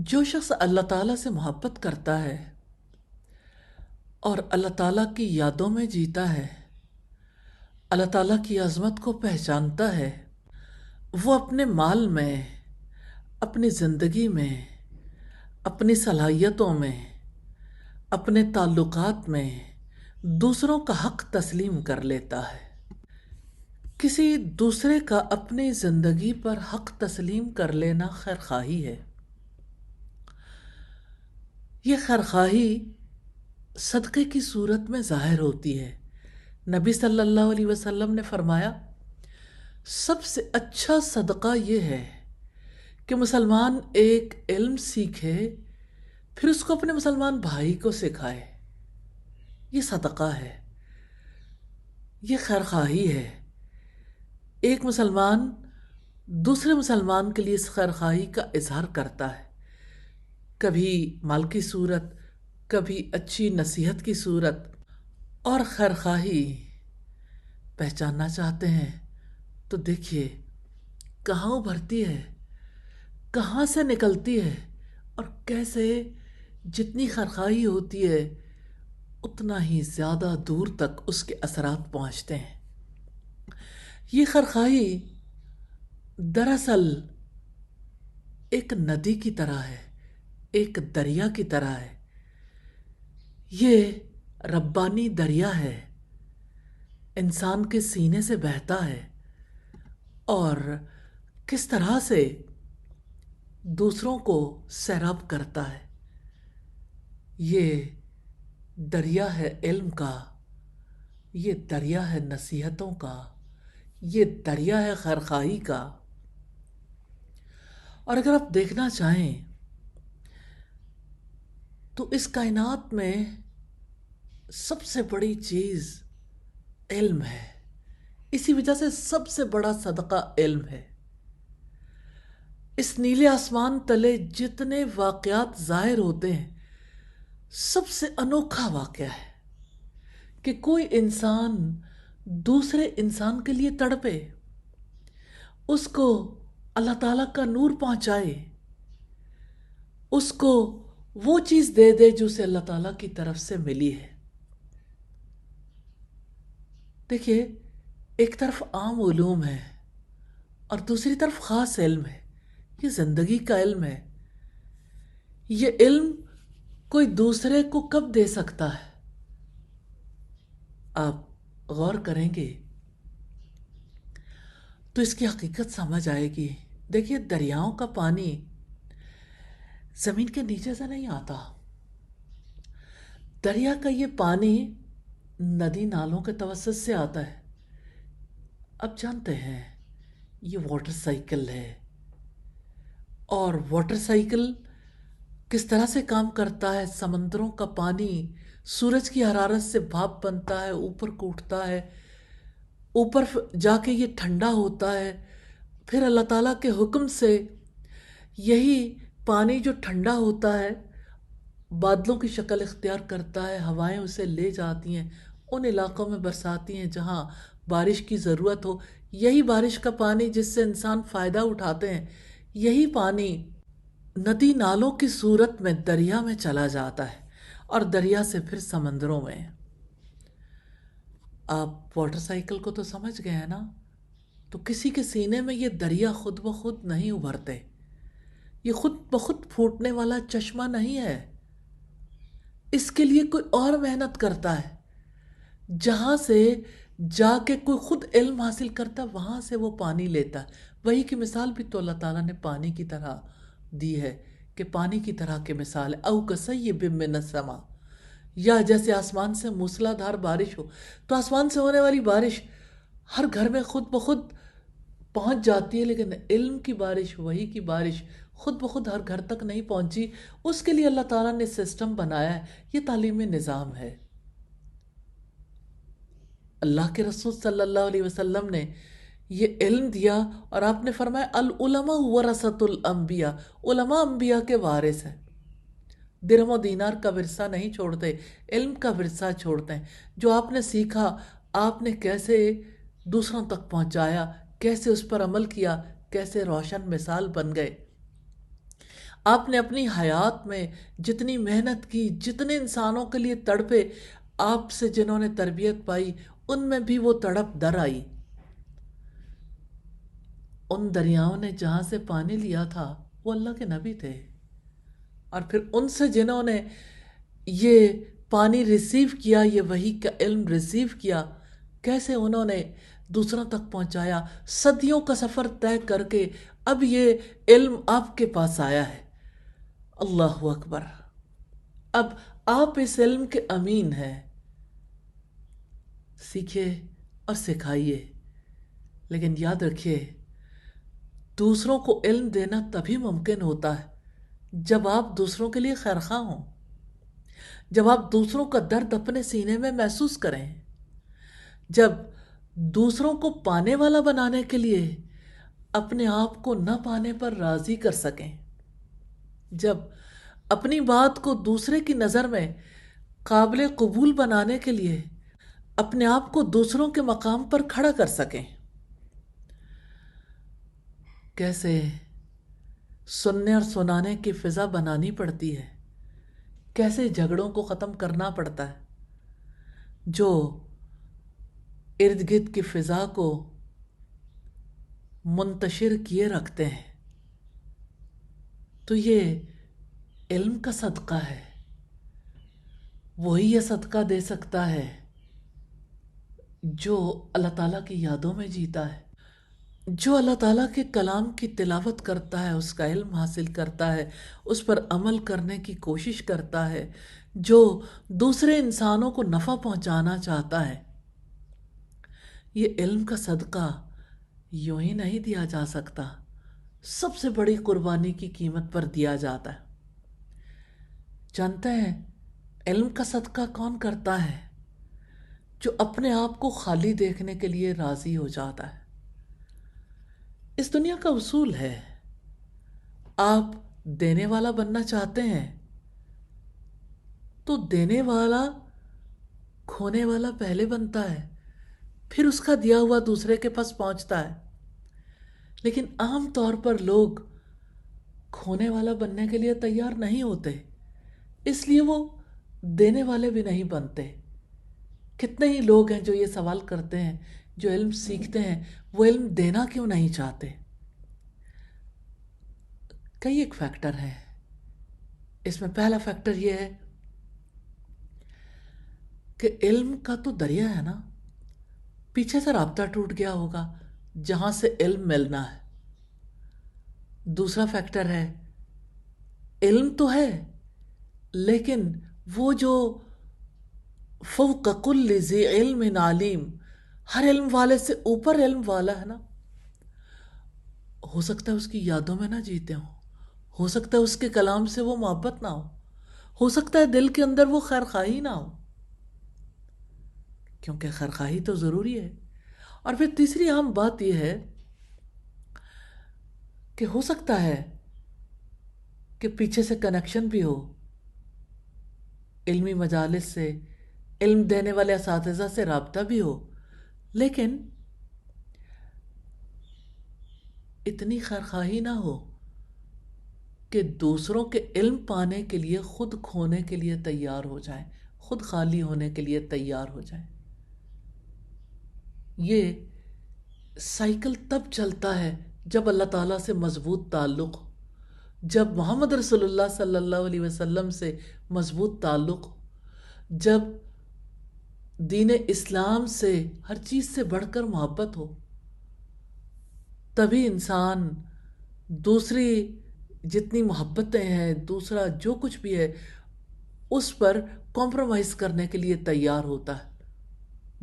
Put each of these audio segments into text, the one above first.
جو شخص اللہ تعالیٰ سے محبت کرتا ہے اور اللہ تعالیٰ کی یادوں میں جیتا ہے، اللہ تعالیٰ کی عظمت کو پہچانتا ہے، وہ اپنے مال میں، اپنی زندگی میں، اپنی صلاحیتوں میں، اپنے تعلقات میں دوسروں کا حق تسلیم کر لیتا ہے۔ کسی دوسرے کا اپنی زندگی پر حق تسلیم کر لینا خیرخواہی ہے۔ یہ خیرخواہی صدقے کی صورت میں ظاہر ہوتی ہے۔ نبی صلی اللہ علیہ وسلم نے فرمایا، سب سے اچھا صدقہ یہ ہے کہ مسلمان ایک علم سیکھے، پھر اس کو اپنے مسلمان بھائی کو سکھائے۔ یہ صدقہ ہے، یہ خیرخواہی ہے۔ ایک مسلمان دوسرے مسلمان کے لیے اس خیرخواہی کا اظہار کرتا ہے، کبھی مال کی صورت، کبھی اچھی نصیحت کی صورت۔ اور خیرخواہی پہچاننا چاہتے ہیں تو دیکھیے کہاں ابھرتی ہے، کہاں سے نکلتی ہے، اور کیسے جتنی خیرخواہی ہوتی ہے اتنا ہی زیادہ دور تک اس کے اثرات پہنچتے ہیں۔ یہ خیرخواہی دراصل ایک ندی کی طرح ہے، ایک دریا کی طرح ہے۔ یہ ربانی دریا ہے، انسان کے سینے سے بہتا ہے اور کس طرح سے دوسروں کو سیراب کرتا ہے۔ یہ دریا ہے علم کا، یہ دریا ہے نصیحتوں کا، یہ دریا ہے خیرخواہی کا۔ اور اگر آپ دیکھنا چاہیں تو اس کائنات میں سب سے بڑی چیز علم ہے، اسی وجہ سے سب سے بڑا صدقہ علم ہے۔ اس نیلے آسمان تلے جتنے واقعات ظاہر ہوتے ہیں، سب سے انوکھا واقعہ ہے کہ کوئی انسان دوسرے انسان کے لیے تڑپے، اس کو اللہ تعالیٰ کا نور پہنچائے، اس کو وہ چیز دے دے جو اسے اللہ تعالیٰ کی طرف سے ملی ہے۔ دیکھیے، ایک طرف عام علوم ہے اور دوسری طرف خاص علم ہے۔ یہ زندگی کا علم ہے۔ یہ علم کوئی دوسرے کو کب دے سکتا ہے؟ آپ غور کریں گے تو اس کی حقیقت سمجھ آئے گی۔ دیکھیے، دریاؤں کا پانی زمین کے نیچے سے نہیں آتا۔ دریا کا یہ پانی ندی نالوں کے توسط سے آتا ہے۔ اب جانتے ہیں یہ واٹر سائیکل ہے، اور واٹر سائیکل کس طرح سے کام کرتا ہے۔ سمندروں کا پانی سورج کی حرارت سے بھاپ بنتا ہے، اوپر کو اٹھتا ہے، اوپر جا کے یہ ٹھنڈا ہوتا ہے، پھر اللہ تعالیٰ کے حکم سے یہی پانی جو ٹھنڈا ہوتا ہے بادلوں کی شکل اختیار کرتا ہے، ہوائیں اسے لے جاتی ہیں، ان علاقوں میں برساتی ہیں جہاں بارش کی ضرورت ہو۔ یہی بارش کا پانی جس سے انسان فائدہ اٹھاتے ہیں، یہی پانی ندی نالوں کی صورت میں دریا میں چلا جاتا ہے، اور دریا سے پھر سمندروں میں۔ آپ واٹر سائیکل کو تو سمجھ گئے ہیں نا؟ تو کسی کے سینے میں یہ دریا خود بخود نہیں ابھرتے، یہ خود بخود پھوٹنے والا چشمہ نہیں ہے۔ اس کے لیے کوئی اور محنت کرتا ہے، جہاں سے جا کے کوئی خود علم حاصل کرتا ہے، وہاں سے وہ پانی لیتا ہے۔ وہی کی مثال بھی تو اللہ تعالیٰ نے پانی کی طرح دی ہے کہ پانی کی طرح کی مثال ہے، او کصیب من السماء، یا جیسے آسمان سے موسلا دھار بارش ہو۔ تو آسمان سے ہونے والی بارش ہر گھر میں خود بخود پہنچ جاتی ہے، لیکن علم کی بارش، وحی کی بارش خود بخود ہر گھر تک نہیں پہنچی۔ اس کے لیے اللہ تعالیٰ نے سسٹم بنایا ہے، یہ تعلیمی نظام ہے۔ اللہ کے رسول صلی اللہ علیہ وسلم نے یہ علم دیا، اور آپ نے فرمایا العلماء ورثۃ الانبیاء، علماء انبیاء کے وارث ہیں۔ درہم و دینار کا ورثہ نہیں چھوڑتے، علم کا ورثہ چھوڑتے ہیں۔ جو آپ نے سیکھا، آپ نے کیسے دوسروں تک پہنچایا، کیسے اس پر عمل کیا، کیسے روشن مثال بن گئے۔ آپ نے اپنی حیات میں جتنی محنت کی، جتنے انسانوں کے لیے تڑپے، آپ سے جنہوں نے تربیت پائی، ان میں بھی وہ تڑپ در آئی۔ ان دریاؤں نے جہاں سے پانی لیا تھا وہ اللہ کے نبی تھے، اور پھر ان سے جنہوں نے یہ پانی ریسیو کیا، یہ وحی کا علم ریسیو کیا، کیسے انہوں نے دوسروں تک پہنچایا، صدیوں کا سفر طے کر کے اب یہ علم آپ کے پاس آیا ہے۔ اللہ اکبر! اب آپ اس علم کے امین ہیں، سیکھیے اور سکھائیے، لیکن یاد رکھیے دوسروں کو علم دینا تبھی ممکن ہوتا ہے جب آپ دوسروں کے لیے خیرخواہ ہوں، جب آپ دوسروں کا درد اپنے سینے میں محسوس کریں، جب دوسروں کو پانے والا بنانے کے لیے اپنے آپ کو نہ پانے پر راضی کر سکیں، جب اپنی بات کو دوسرے کی نظر میں قابل قبول بنانے کے لیے اپنے آپ کو دوسروں کے مقام پر کھڑا کر سکیں۔ کیسے سننے اور سنانے کی فضا بنانی پڑتی ہے، کیسے جھگڑوں کو ختم کرنا پڑتا ہے جو ارد گرد کی فضا کو منتشر کیے رکھتے ہیں۔ تو یہ علم کا صدقہ ہے، وہی یہ صدقہ دے سکتا ہے جو اللہ تعالیٰ کی یادوں میں جیتا ہے، جو اللہ تعالیٰ کے کلام کی تلاوت کرتا ہے، اس کا علم حاصل کرتا ہے، اس پر عمل کرنے کی کوشش کرتا ہے، جو دوسرے انسانوں کو نفع پہنچانا چاہتا ہے۔ یہ علم کا صدقہ یوں ہی نہیں دیا جا سکتا، سب سے بڑی قربانی کی قیمت پر دیا جاتا ہے۔ جانتے ہیں علم کا صدقہ کون کرتا ہے؟ جو اپنے آپ کو خالی دیکھنے کے لیے راضی ہو جاتا ہے۔ اس دنیا کا اصول ہے، آپ دینے والا بننا چاہتے ہیں تو دینے والا کھونے والا پہلے بنتا ہے، پھر اس کا دیا ہوا دوسرے کے پاس پہنچتا ہے۔ لیکن عام طور پر لوگ کھونے والا بننے کے لیے تیار نہیں ہوتے، اس لیے وہ دینے والے بھی نہیں بنتے۔ کتنے ہی لوگ ہیں جو یہ سوال کرتے ہیں، جو علم سیکھتے ہیں، وہ علم دینا کیوں نہیں چاہتے؟ کئی ایک فیکٹر ہیں اس میں۔ پہلا فیکٹر یہ ہے کہ علم کا تو دریا ہے نا، پیچھے سے رابطہ ٹوٹ گیا ہوگا جہاں سے علم ملنا ہے۔ دوسرا فیکٹر ہے علم تو ہے لیکن وہ جو فوق کل ذی علم علیم، ہر علم والے سے اوپر علم والا ہے نا، ہو سکتا ہے اس کی یادوں میں نہ جیتے ہوں، ہو سکتا ہے اس کے کلام سے وہ محبت نہ ہو سکتا ہے دل کے اندر وہ خیرخواہی نہ ہو، کیونکہ خیرخواہی تو ضروری ہے۔ اور پھر تیسری اہم بات یہ ہے کہ ہو سکتا ہے کہ پیچھے سے کنیکشن بھی ہو، علمی مجالس سے، علم دینے والے اساتذہ سے رابطہ بھی ہو، لیکن اتنی خیرخواہی نہ ہو کہ دوسروں کے علم پانے کے لیے خود کھونے کے لیے تیار ہو جائیں، خود خالی ہونے کے لیے تیار ہو جائیں۔ یہ سائیکل تب چلتا ہے جب اللہ تعالیٰ سے مضبوط تعلق ہو، جب محمد رسول اللہ صلی اللہ علیہ وسلم سے مضبوط تعلق ہو، جب دین اسلام سے ہر چیز سے بڑھ کر محبت ہو، تبھی انسان دوسری جتنی محبتیں ہیں، دوسرا جو کچھ بھی ہے، اس پر کمپرومائز کرنے کے لیے تیار ہوتا ہے۔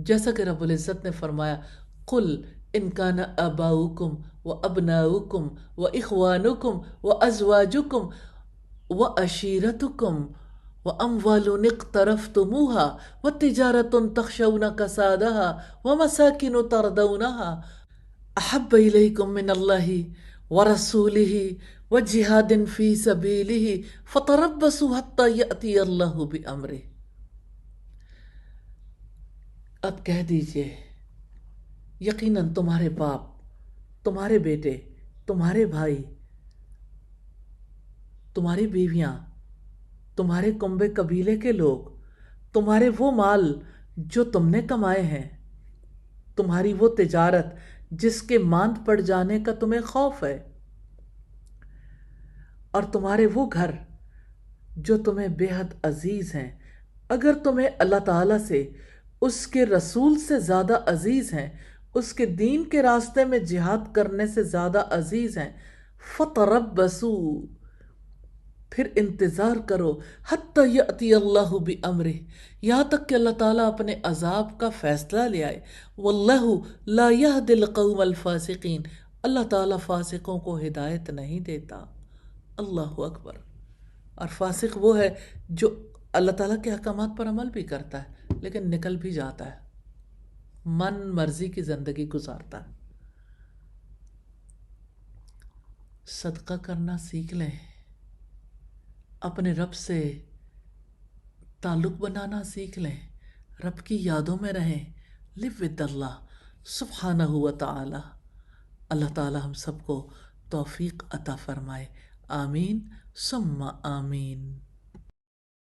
جیسا کہ رب العزت نے فرمایا، قُلْ إِنْ كَانَ آبَاؤُكُمْ وَأَبْنَاؤُكُمْ وَإِخْوَانُكُمْ وَأَزْوَاجُكُمْ وَأَشِيرَتُكُمْ وَأَمْوَالٌ اقْتَرَفْتُمُوهَا وَتِجَارَةٌ تَخْشَوْنَ كَسَادَهَا وَمَسَاكِنُ تَرْضَوْنَهَا أَحَبَّ إِلَيْكُمْ مِنَ اللَّهِ وَرَسُولِهِ وَجِهَادٍ فِي سَبِيلِهِ فَتَرَبَّصُوا حَتَّى يَأْتِيَ اللَّهُ بِأَمْرِهِ۔ اب کہہ دیجئے یقیناً تمہارے باپ، تمہارے بیٹے، تمہارے بھائی تمہاری بیویاں، تمہارے کنبے قبیلے کے لوگ، تمہارے وہ مال جو تم نے کمائے ہیں، تمہاری وہ تجارت جس کے ماند پڑ جانے کا تمہیں خوف ہے، اور تمہارے وہ گھر جو تمہیں بے حد عزیز ہیں، اگر تمہیں اللہ تعالیٰ سے، اس کے رسول سے زیادہ عزیز ہیں، اس کے دین کے راستے میں جہاد کرنے سے زیادہ عزیز ہیں، فَتَرَبَّصُوا، پھر انتظار کرو، حتیٰ یأتی اللہ بِأَمرہ، یہاں تک کہ اللہ تعالیٰ اپنے عذاب کا فیصلہ لے آئے۔ واللہ لا یہدی القوم الفاسقین، اللہ تعالیٰ فاسقوں کو ہدایت نہیں دیتا۔ اللہ اکبر۔ اور فاسق وہ ہے جو اللہ تعالیٰ کے احکامات پر عمل بھی کرتا ہے لیکن نکل بھی جاتا ہے، من مرضی کی زندگی گزارتا ہے۔ صدقہ کرنا سیکھ لیں، اپنے رب سے تعلق بنانا سیکھ لیں، رب کی یادوں میں رہیں، live with اللہ سبحانہ و تعالی۔ اللہ تعالی ہم سب کو توفیق عطا فرمائے، آمین ثم آمین۔